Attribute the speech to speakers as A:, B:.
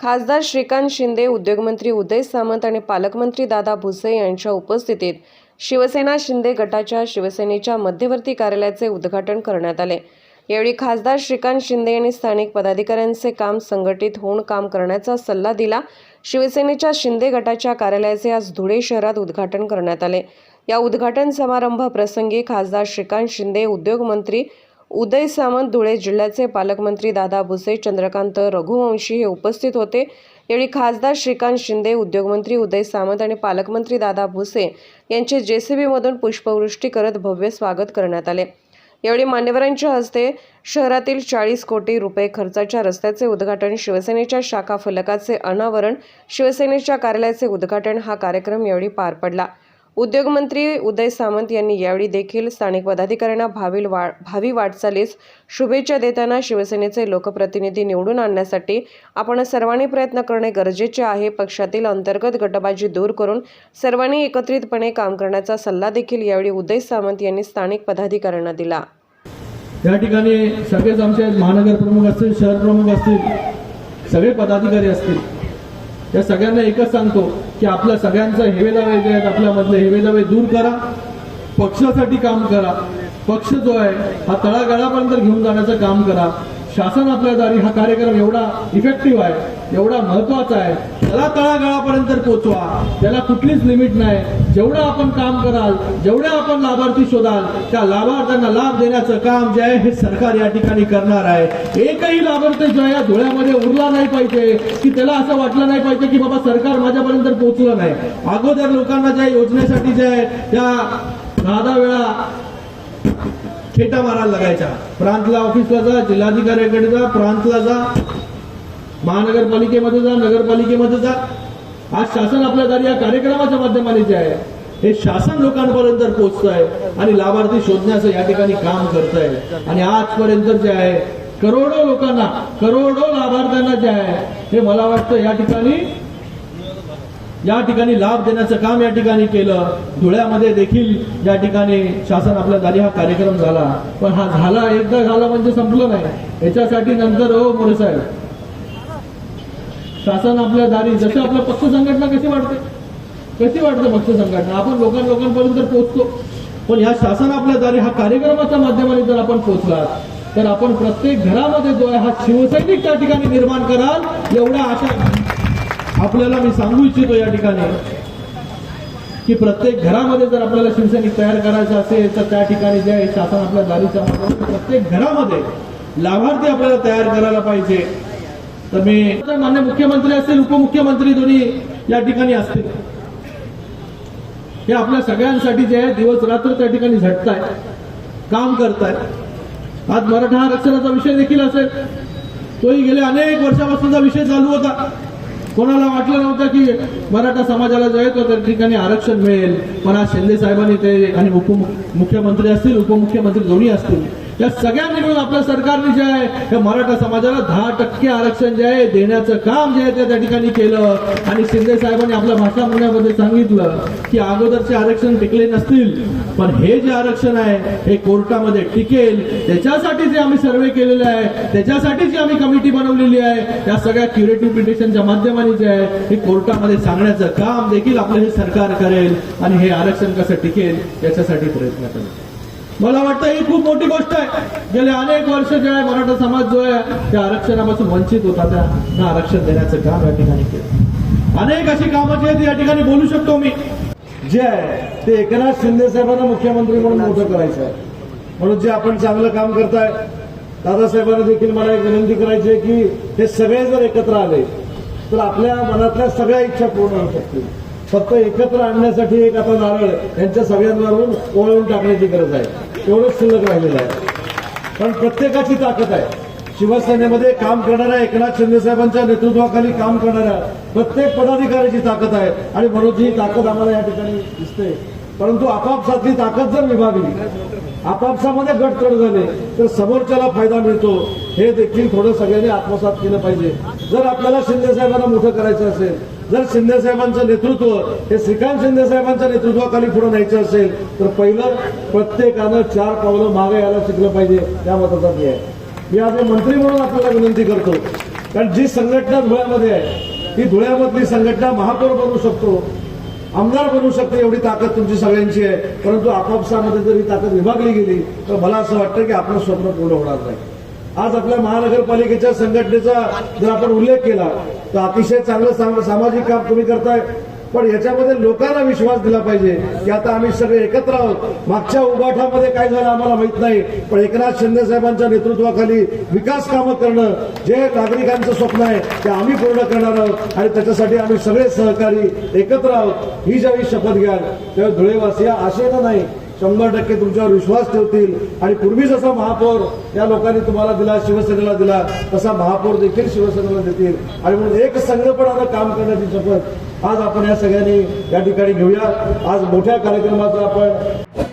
A: खासदार श्रीकांत शिंदे, उद्योगमंत्री उदय सामंत आणि पालकमंत्री दादा भुसे यांच्या उपस्थितीत शिवसेना शिंदे गटाच्या शिवसेनेच्या मध्यवर्ती कार्यालयाचे उद्घाटन करण्यात आले। यावेळी खासदार श्रीकांत शिंदे यांनी स्थानिक पदाधिकाऱ्यांचे काम संघटित होऊन काम करण्याचा सल्ला दिला। शिवसेनेच्या शिंदे गटाच्या कार्यालयाचे आज धुळे शहरात उद्घाटन करण्यात आले। या उद्घाटन समारंभ प्रसंगी खासदार श्रीकांत शिंदे, उद्योगमंत्री उदय सामंत, धुळे जिल्ह्याचे पालकमंत्री दादा भुसे, चंद्रकांत रघुवंशी हे उपस्थित होते। यावेळी खासदार श्रीकांत शिंदे, उद्योगमंत्री उदय सामंत आणि पालकमंत्री दादा भुसे यांचे JCB मधून पुष्पवृष्टी करत भव्य स्वागत करण्यात आले। यावेळी मान्यवरांच्या हस्ते शहरातील 40 कोटी रुपये खर्चाच्या रस्त्याचे उद्घाटन, शिवसेनेच्या शाखा फलकाचे अनावरण, शिवसेनेच्या कार्यालयाचे उद्घाटन हा कार्यक्रम यावेळी पार पडला। उद्योगमंत्री उदय सामंत यांनी यावेळी देखील स्थानिक पदाधिकाऱ्यांना भावी वाटचालीस शुभेच्छा देताना शिवसेनेचे लोकप्रतिनिधी निवडून आणण्यासाठी आपण सर्वांनी प्रयत्न करणे गरजेचे आहे। पक्षातील अंतर्गत गटबाजी दूर करून सर्वांनी एकत्रितपणे काम करण्याचा सल्ला देखील यावेळी उदय सामंत यांनी स्थानिक पदाधिकाऱ्यांना दिला।
B: या ठिकाणी सगळेच आमचे महानगर प्रमुख असतील, शहर प्रमुख असतील, सगळे पदाधिकारी असतील, या सगळ्यांना एकच सांगतो की आपल्या सगळ्यांचा हेवेदावे जे आहेत, आपल्यामधले हेवेदावे दूर करा, पक्षासाठी काम करा। पक्ष जो आहे हा तळागाळापर्यंत घेऊन जाण्याचं काम करा। शासन आपल्या दारी हा कार्यक्रम एवढा इफेक्टिव्ह आहे, एवढा महत्वाचा आहे, त्याला तळागाळापर्यंत पोहोचवा। त्याला कुठलीच लिमिट नाही। जेवढं आपण काम कराल, जेवढे आपण लाभार्थी शोधाल, त्या लाभार्थ्यांना लाभ देण्याचं काम जे आहे हे सरकार या ठिकाणी करणार आहे। एकही लाभार्थी जो या धुळ्यामध्ये उरला नाही पाहिजे की त्याला असं वाटलं नाही पाहिजे की बाबा सरकार माझ्यापर्यंत पोहोचलं नाही। अगोदर लोकांना ज्या योजनेसाठी जे आहे त्या 10 वेळा खेटा मारायला लागायच्या। प्रांतला ऑफिसला जा, जिल्हाधिकाऱ्याकडे जा, प्रांतला जा, महानगरपालिकेमध्ये जा, नगरपालिकेमध्ये जा। आज शासन आपल्या दारी या कार्यक्रमाच्या माध्यमाने जे आहे हे शासन लोकांपर्यंत पोहोचत आहे आणि लाभार्थी शोधण्याचं या ठिकाणी काम करत आहे। आणि आजपर्यंत जे आहे करोडो लोकांना, करोडो लाभार्थ्यांना जे आहे हे मला वाटतं या ठिकाणी लाभ देण्याचं काम या ठिकाणी केलं। धुळ्यामध्ये देखील या ठिकाणी शासन आपल्या दारी हा कार्यक्रम झाला, पण हा झाला एकदा झाला म्हणजे संपलं नाही। याच्यासाठी नंतर मोरे साहेब शासन आपल्या दारी जसं आपलं पक्ष संघटना कशी वाटते पक्ष संघटना आपण लोकांपर्यंत पोहोचतो, पण या शासन आपल्या दारी हा कार्यक्रमाच्या माध्यमाने जर आपण पोहोचला तर आपण प्रत्येक घरामध्ये जो आहे हा शिवसैनिक त्या ठिकाणी निर्माण कराल। एवढ्या आशा आपल्याला मी सांगू इच्छितो या ठिकाणी की प्रत्येक घरामध्ये जर आपल्याला शिवसैनिक तयार करायचं असेल तर त्या ठिकाणी जे आहे शासन आपल्या दारीच्या माध्यमातून प्रत्येक घरामध्ये लाभार्थी आपल्याला तयार करायला पाहिजे। तर मी मान्य मुख्यमंत्री असतील, उपमुख्यमंत्री दोन्ही या ठिकाणी असतील, हे आपल्या सगळ्यांसाठी जे आहे दिवस रात्र त्या ठिकाणी झटताय, काम करताय। आज मराठा आरक्षणाचा विषय देखील असेल, तोही गेल्या अनेक वर्षापासूनचा विषय चालू होता। कोणाला वाटलं नव्हतं की मराठा समाजाला जो आहे तो त्या ठिकाणी आरक्षण मिळेल, पण आज शिंदे साहेबांनी ते आणि मुख्यमंत्री असतील, उपमुख्यमंत्री दोन्ही असतील, या सगळ्यांनी मिळून आपल्या सरकारने जे आहे हे मराठा समाजाला 10% आरक्षण जे आहे देण्याचं काम जे आहे ते त्या ठिकाणी केलं। आणि शिंदे साहेबांनी आपल्या भाषणामध्ये सांगितलं की अगोदरचे आरक्षण टिकले नसतील, पण हे जे आरक्षण आहे हे कोर्टामध्ये टिकेल। त्याच्यासाठी जे आम्ही सर्वे केलेले आहे, त्याच्यासाठी जी आम्ही कमिटी बनवलेली आहे, त्या सगळ्या क्युरेटिव्ह पिटिशनच्या माध्यमाने जे आहे हे कोर्टामध्ये सांगण्याचं काम देखील आपलं हे सरकार करेल आणि हे आरक्षण कसं टिकेल याच्यासाठी प्रयत्न करेल। मला वाटतं ही खूप मोठी गोष्ट आहे। गेले अनेक वर्ष जे आहे मराठा समाज जो आहे त्या आरक्षणापासून वंचित होता, त्यांना आरक्षण देण्याचं काम या ठिकाणी केलं। अनेक अशी कामं जी आहेत या ठिकाणी बोलू शकतो मी,
C: जे आहे ते एकनाथ शिंदे साहेबांना मुख्यमंत्री म्हणून मोठं करायचं आहे। म्हणून जे आपण चांगलं काम करताय, दादासाहेबांना देखील मला एक विनंती करायची आहे की हे सगळे जर एकत्र आले तर आपल्या मनातल्या सगळ्या इच्छा पूर्ण होऊ शकतील। फक्त एकत्र आणण्यासाठी एक आता नारळ यांच्या सगळ्यांवरून ओळून टाकण्याची गरज आहे, एवढंच शिल्लक राहिलेलं आहे। पण प्रत्येकाची ताकद आहे। शिवसेनेमध्ये काम करणाऱ्या एकनाथ शिंदे साहेबांच्या नेतृत्वाखाली काम करणाऱ्या प्रत्येक पदाधिकाऱ्याची ताकद आहे आणि म्हणून ही ताकद आम्हाला या ठिकाणी दिसते। परंतु आपापसातली ताकद जर विभागली, आपापसामध्ये गटतट झाले तर समोरच्याला फायदा मिळतो, हे देखील थोडं सगळ्यांनी आत्मसात केलं पाहिजे। जर आपल्याला शिंदे साहेबांना मोठं करायचं असेल, जर शिंदे साहेबांचं नेतृत्व हे श्रीकांत शिंदे साहेबांच्या नेतृत्वाखाली पुढे न्यायचं असेल तर पहिलं प्रत्येकानं 4 पावलं मागे यायला शिकलं पाहिजे, या मताचा मी आहे। मी आज मंत्री म्हणून आपल्याला विनंती करतो कारण जी संघटना धुळ्यामध्ये आहे ती धुळ्यामधली संघटना महापौर बनू शकतो, आमदार बनू शकते, एवढी ताकद तुमची सगळ्यांची आहे. परंतु आपापसामध्ये जर ही ताकद विभागली गेली तर मला असं वाटतं की आपलं स्वप्न पूर्ण होणार नाही. आज आपल्या महानगरपालिकेच्या संघटनेचा जर आपण उल्लेख केला तर अतिशय चांगलं सामाजिक काम तुम्ही करताय. पण याच्यामध्ये लोकांना विश्वास दिला पाहिजे की आता आम्ही सगळे एकत्र आहोत. मागच्या उभाठामध्ये काय झालं आम्हाला माहित नाही, पण एकनाथ शिंदे साहेबांच्या नेतृत्वाखाली विकास कामं करणं जे नागरिकांचं स्वप्न आहे ते आम्ही पूर्ण करणार आहोत आणि त्याच्यासाठी आम्ही सगळे सहकारी एकत्र आहोत. ही ज्यावेळी शपथ घ्याल त्यावेळी धुळेवासी आशेनं नाही 100% तुमच्यावर विश्वास ठेवतील आणि पूर्वी जसा महापौर या लोकांनी तुम्हाला दिला, शिवसेनेला दिला, तसा महापौर देखील शिवसेनेला देतील. आणि म्हणून एक संघपणानं काम करण्याची शपथ आज आपण या सगळ्यांनी या ठिकाणी घेऊया. आज मोठ्या कार्यक्रमाचा आपण